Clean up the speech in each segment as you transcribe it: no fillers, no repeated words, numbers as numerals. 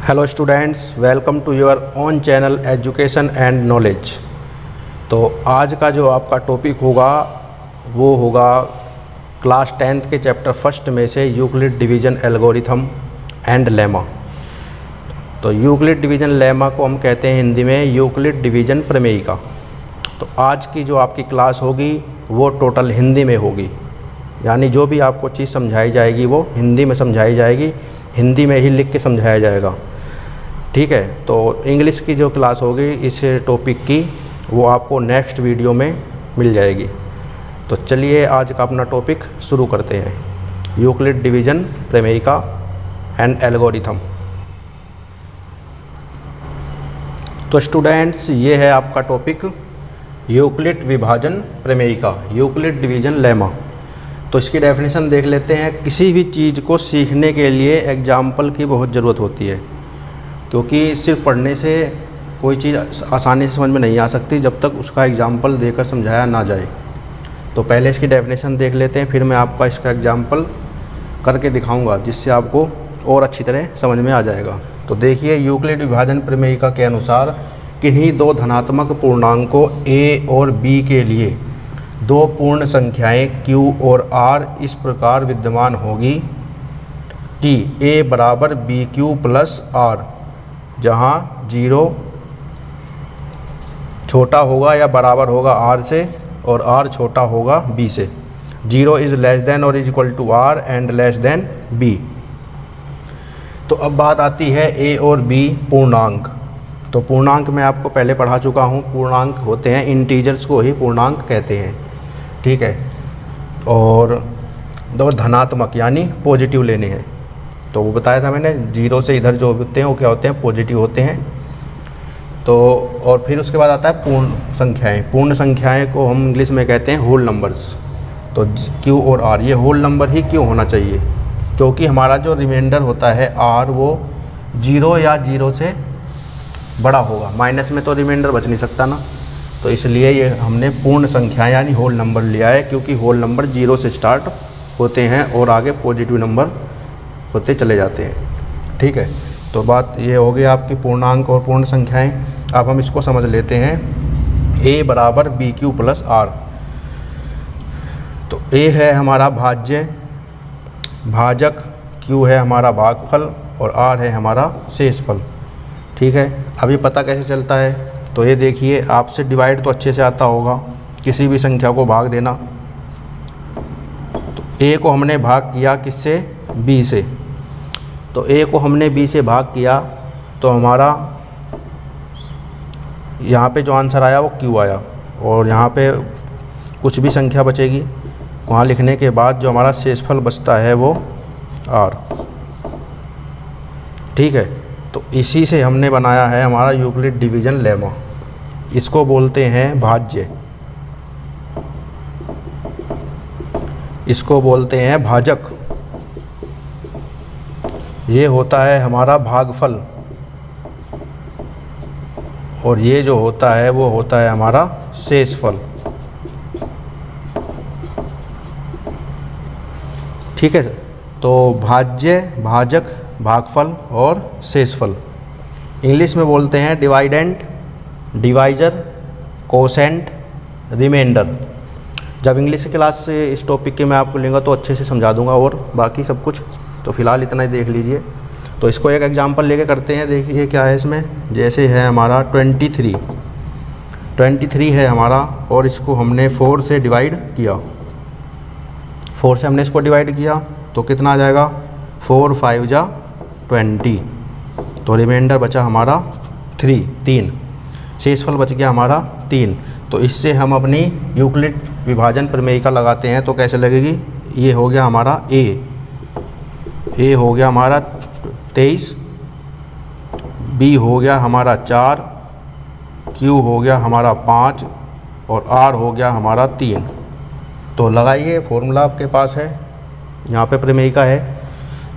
Hello students, welcome to your own channel education and knowledge. तो आज का जो आपका टॉपिक होगा वो होगा क्लास 10th के चैप्टर फर्स्ट में से Euclid division algorithm and lemma. तो यूक्लिड डिवीज़न लेमा को हम कहते हैं हिंदी में यूक्लिड डिवीज़न प्रमेयिका। तो आज की जो आपकी क्लास होगी वो टोटल हिंदी में होगी, यानी जो भी आपको चीज़ समझाई जाएगी वो हिंदी में समझाई जाएगी, हिंदी में ही लिख के समझाया जाएगा। ठीक है, तो इंग्लिश की जो क्लास होगी इस टॉपिक की वो आपको नेक्स्ट वीडियो में मिल जाएगी। तो चलिए आज का अपना टॉपिक शुरू करते हैं, यूक्लिड डिवीज़न प्रमेयिका एंड एल्गोरिथम। तो स्टूडेंट्स, ये है आपका टॉपिक यूक्लिड विभाजन प्रमेयिका, यूक्लिड डिवीज़न लेमा। तो इसकी डेफिनेशन देख लेते हैं। किसी भी चीज़ को सीखने के लिए एग्जाम्पल की बहुत ज़रूरत होती है, क्योंकि सिर्फ पढ़ने से कोई चीज़ आसानी से समझ में नहीं आ सकती जब तक उसका एग्जाम्पल देकर समझाया ना जाए। तो पहले इसकी डेफिनेशन देख लेते हैं, फिर मैं आपका इसका एग्जाम्पल करके दिखाऊंगा जिससे आपको और अच्छी तरह समझ में आ जाएगा। तो देखिए, यूक्लिड विभाजन प्रमेयिका के अनुसार किन्हीं दो धनात्मक पूर्णांकों a और b के लिए दो पूर्ण संख्याएं q और r इस प्रकार विद्यमान होगी कि a बराबर bq प्लस r, जहाँ 0 छोटा होगा या बराबर होगा r से और r छोटा होगा b से। 0 इज़ लेस देन और is equal to r and less than b। तो अब बात आती है a और b पूर्णांक। तो पूर्णांक मैं आपको पहले पढ़ा चुका हूँ, पूर्णांक होते हैं इंटीजर्स को ही पूर्णांक कहते हैं। ठीक है, और दो धनात्मक यानी पॉजिटिव लेने हैं। तो वो बताया था मैंने, 0 से इधर जो होते हैं वो क्या होते हैं, पॉजिटिव होते हैं। तो और फिर उसके बाद आता है पूर्ण संख्याएं। पूर्ण संख्याएं को हम इंग्लिश में कहते हैं होल नंबर्स। तो q और r, ये होल नंबर ही क्यों होना चाहिए, क्योंकि हमारा जो रिमाइंडर होता है r वो 0 या 0 से बड़ा होगा। माइनस में तो रिमाइंडर बच नहीं सकता ना, तो इसलिए ये हमने पूर्ण संख्या यानी होल नंबर लिया है, क्योंकि होल नंबर 0 से स्टार्ट होते हैं और आगे पॉजिटिव नंबर होते चले जाते हैं। ठीक है, तो बात ये हो गई आपकी पूर्णांक और पूर्ण संख्याएं। अब हम इसको समझ लेते हैं। a बराबर bq प्लस r। तो a है हमारा भाज्य, भाजक, q है हमारा भागफल और r है हमारा शेषफल। ठीक है, अब ये पता कैसे चलता है, तो ये देखिए, आपसे डिवाइड तो अच्छे से आता होगा, किसी भी संख्या को भाग देना। तो a को हमने भाग किया किससे, b से। तो a को हमने b से भाग किया तो हमारा यहाँ पे जो आंसर आया वो q आया, और यहाँ पे कुछ भी संख्या बचेगी वहाँ लिखने के बाद जो हमारा शेषफल बचता है वो r। ठीक है, तो इसी से हमने बनाया है हमारा यूक्लिड डिवीज़न लेमा। इसको बोलते हैं भाज्य, इसको बोलते हैं भाजक, ये होता है हमारा भागफल, और ये जो होता है वो होता है हमारा शेषफल। ठीक है, तो भाज्य, भाजक, भागफल और शेषफल। इंग्लिश में बोलते हैं डिवाइडेंट, डिवाइजर, कोसेंट, रिमाइंडर। जब इंग्लिश की क्लास से इस टॉपिक के मैं आपको लूँगा तो अच्छे से समझा दूंगा और बाकी सब कुछ। तो फ़िलहाल इतना ही देख लीजिए। तो इसको एक एग्जांपल लेके करते हैं। देखिए क्या है इसमें, जैसे है हमारा 23 है हमारा, और इसको हमने 4 से डिवाइड किया। 4 से हमने इसको डिवाइड किया तो कितना आ जाएगा, 4 5 जा 20। तो रिमाइंडर बचा हमारा 3, शेषफल बच गया हमारा 3। तो इससे हम अपनी यूक्लिड विभाजन प्रमेयिका लगाते हैं तो कैसे लगेगी, ये हो गया हमारा a हो गया हमारा 23, b हो गया हमारा 4, q हो गया हमारा 5 और r हो गया हमारा 3। तो लगाइए, फॉर्मूला आपके पास है, यहाँ पे प्रमेयिका है।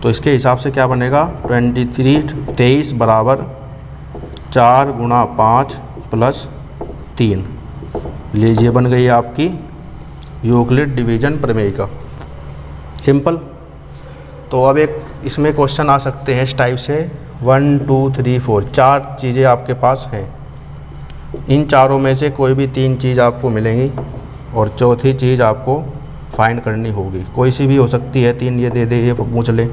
तो इसके हिसाब से क्या बनेगा, 23 बराबर 4 गुणा 5 प्लस 3। लीजिए, बन गई आपकी यूक्लिड डिवीज़न प्रमेयिका। सिंपल। तो अब एक इसमें क्वेश्चन आ सकते हैं इस टाइप से, 1 2 3 4 4 चीज़ें आपके पास हैं। इन चारों में से कोई भी 3 चीज़ आपको मिलेंगी और चौथी चीज़ आपको फाइंड करनी होगी। कोई सी भी हो सकती है, 3 ये दे दे, ये पूछ ले,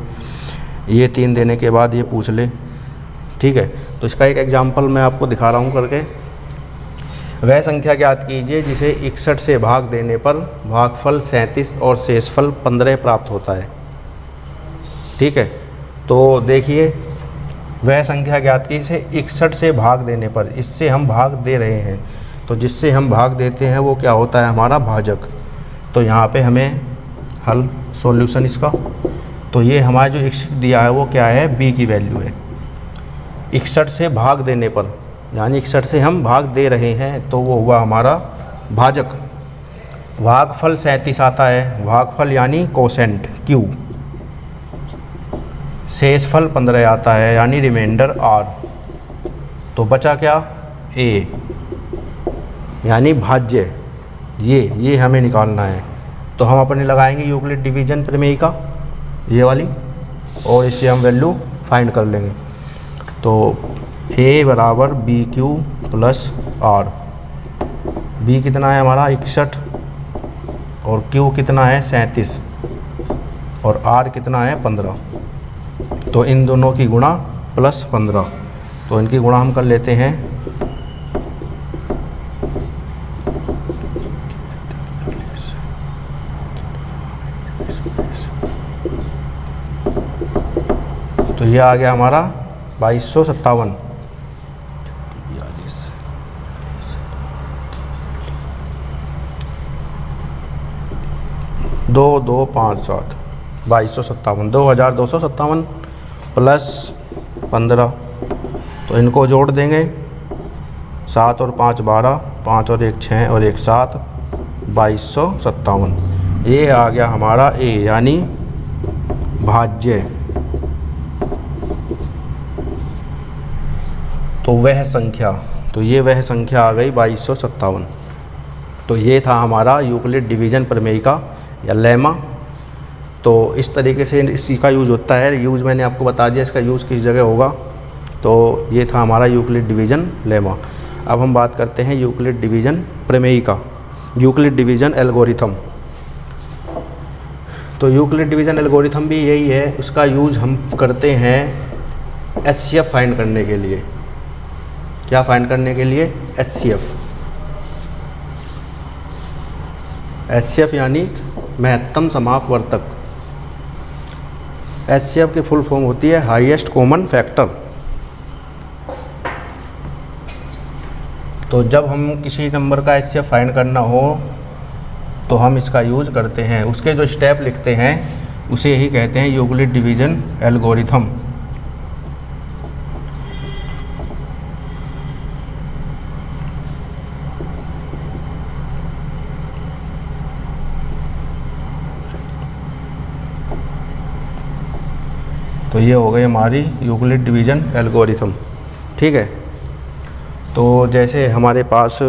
ये 3 देने के बाद ये पूछ ले, ठीक है। तो इसका एक एग्जांपल मैं आपको दिखा रहा हूँ करके। वह संख्या ज्ञात कीजिए जिसे 61 से भाग देने पर भागफल 37 और शेषफल 15 प्राप्त होता है, ठीक है। तो देखिए, वह संख्या ज्ञात की इसे 61 से भाग देने पर, इससे हम भाग दे रहे हैं, तो जिससे हम भाग देते हैं वो क्या होता है, हमारा भाजक। तो यहाँ पे हमें हल सॉल्यूशन इसका, तो ये हमारा जो 61 दिया है वो क्या है, b की वैल्यू है। 61 से भाग देने पर यानी 61 से हम भाग दे रहे हैं, तो वो हुआ हमारा भाजक। भागफल 37 आता है, भागफल यानी कोसेंट q। शेषफल 15 आता है यानी रिमाइंडर r। तो बचा क्या, a यानी भाज्य। ये हमें निकालना है। तो हम अपने लगाएंगे यूक्लिड डिवीजन प्रमेय, ये वाली, और इससे हम वैल्यू फाइंड कर लेंगे। तो a बराबर BQ प्लस R। b कितना है हमारा 61 और q कितना है 37 और r कितना है 15। तो इन दोनों की गुणा प्लस 15, तो इनकी गुणा हम कर लेते हैं। तो ये आ गया हमारा 2257। 2257 2257 प्लस 15, तो इनको जोड़ देंगे। 7 और 5 12, 5 और 1 6 और 1 7, 2257। ये आ गया हमारा a यानी भाज्य। तो वह संख्या, तो ये वह संख्या आ गई 2257। तो ये था हमारा यूक्लिड डिवीजन प्रमेय का या लेमा। तो इस तरीके से इसी का यूज़ होता है। यूज़ मैंने आपको बता दिया, इसका यूज़ किस जगह होगा। तो ये था हमारा यूक्लिड डिवीजन लेमा। अब हम बात करते हैं यूक्लिड डिवीजन प्रमेय का, यूक्लिड डिवीजन एल्गोरिथम। तो यूक्लिड डिवीजन एल्गोरिथम भी यही है, उसका यूज़ हम करते हैं HCF फाइंड करने के लिए। क्या फाइंड करने के लिए, HCF यानी महत्तम समापवर्तक। HCF की फुल फॉर्म होती है हाईएस्ट कॉमन फैक्टर। तो जब हम किसी नंबर का HCF फाइंड करना हो तो हम इसका यूज़ करते हैं। उसके जो स्टेप लिखते हैं उसे ही कहते हैं यूक्लिड डिवीजन एल्गोरिथम। तो ये हो गई हमारी यूक्लिड डिवीजन एल्गोरिथम, ठीक है। तो जैसे हमारे पास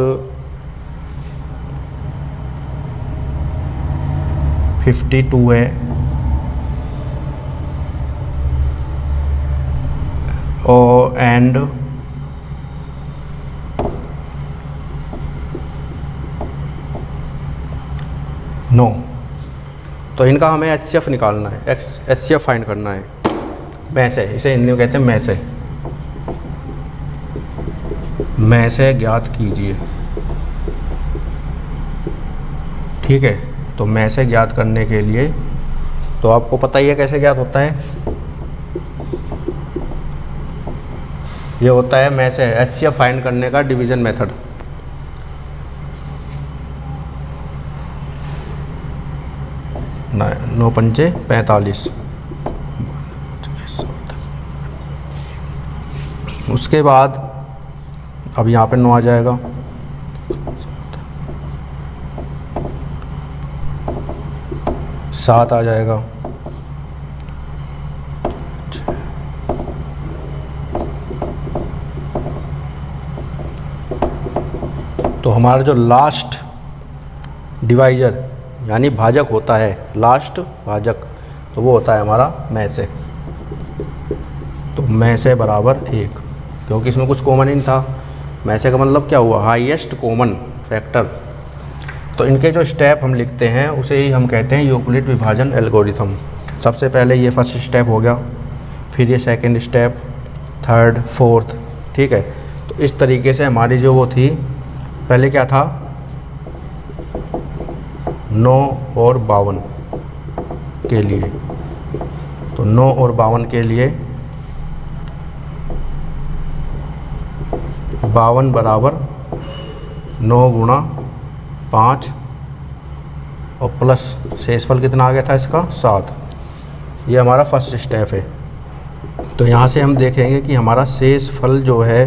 52 है और एंड 9, तो इनका हमें HCF निकालना है, HCF फाइंड करना है। में से, इसे हिंदी में कहते हैं में से ज्ञात कीजिए, ठीक है। तो में से ज्ञात करने के लिए तो आपको पता ही है कैसे ज्ञात होता है। ये होता है में से HCF फाइंड करने का डिवीजन मेथड। नौ पंचे 45। उसके बाद अब यहाँ पे 9 आ जाएगा, सात आ जाएगा, तो हमारा जो लास्ट डिवाइजर यानी भाजक होता है, लास्ट भाजक, तो वो होता है हमारा में से। तो में से बराबर 1, क्योंकि इसमें कुछ कॉमन ही नहीं था। में से का मतलब क्या हुआ, हाईएस्ट कॉमन फैक्टर। तो इनके जो स्टेप हम लिखते हैं उसे ही हम कहते हैं यूक्लिड विभाजन एल्गोरिथम। सबसे पहले ये फर्स्ट स्टेप हो गया, फिर ये सेकंड स्टेप, थर्ड, फोर्थ, ठीक है। तो इस तरीके से हमारी जो वो थी, पहले क्या था 9 और 52 के लिए, तो 9 और 52 के लिए 52 बराबर 9 गुणा 5 और प्लस शेषफल कितना आ गया था इसका 7। ये हमारा फर्स्ट स्टेप है। तो यहाँ से हम देखेंगे कि हमारा शेषफल जो है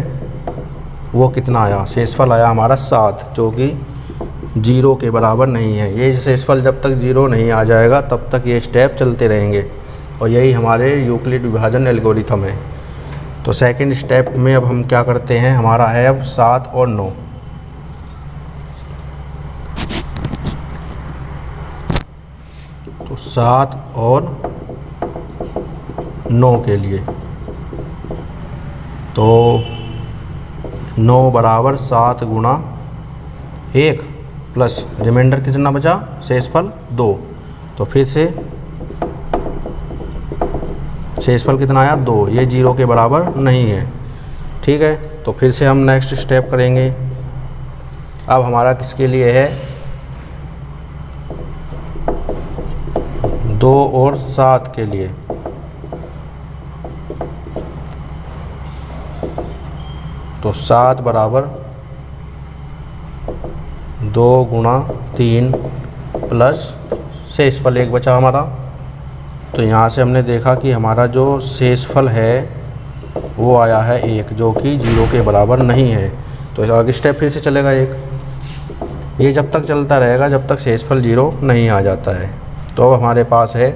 वो कितना आया। शेषफल आया हमारा 7, जो कि 0 के बराबर नहीं है। ये शेषफल जब तक 0 नहीं आ जाएगा तब तक ये स्टेप चलते रहेंगे, और यही हमारे यूक्लिड विभाजन एल्गोरिथम है। तो सेकंड स्टेप में अब हम क्या करते हैं, हमारा है अब 7 और 9। तो 7 और 9 के लिए, तो 9 बराबर 7 गुणा 1 प्लस रिमाइंडर कितना बचा, शेषफल 2। तो फिर से शेषफल कितना आया 2, ये 0 के बराबर नहीं है, ठीक है। तो फिर से हम नेक्स्ट स्टेप करेंगे। अब हमारा किसके लिए है, 2 और 7 के लिए। तो 7 बराबर 2 गुणा 3 प्लस शेषफल 1 बचा हमारा। तो यहाँ से हमने देखा कि हमारा जो शेषफल है वो आया है 1, जो कि 0 के बराबर नहीं है। तो आगे स्टेप फिर से चलेगा 1। ये जब तक चलता रहेगा जब तक शेषफल 0 नहीं आ जाता है। तो अब हमारे पास है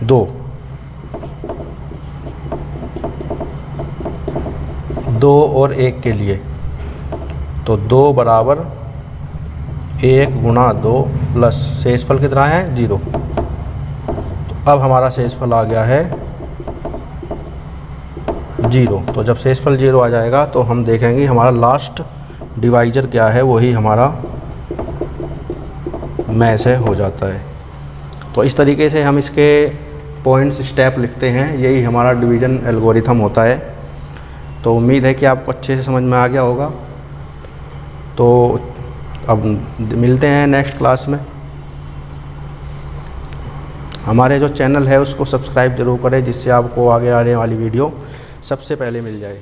2 और 1 के लिए। तो 2 बराबर 1 गुणा 2 प्लस शेषफल कितना है 0। अब हमारा शेषफल आ गया है 0। तो जब शेषफल 0 आ जाएगा तो हम देखेंगे हमारा लास्ट डिवाइजर क्या है, वही हमारा में से हो जाता है। तो इस तरीके से हम इसके पॉइंट्स स्टेप लिखते हैं, यही हमारा डिवीज़न एल्गोरिथम होता है। तो उम्मीद है कि आपको अच्छे से समझ में आ गया होगा। तो अब मिलते हैं नेक्स्ट क्लास में। हमारे जो चैनल है उसको सब्सक्राइब ज़रूर करें, जिससे आपको आगे आने वाली वीडियो सबसे पहले मिल जाए।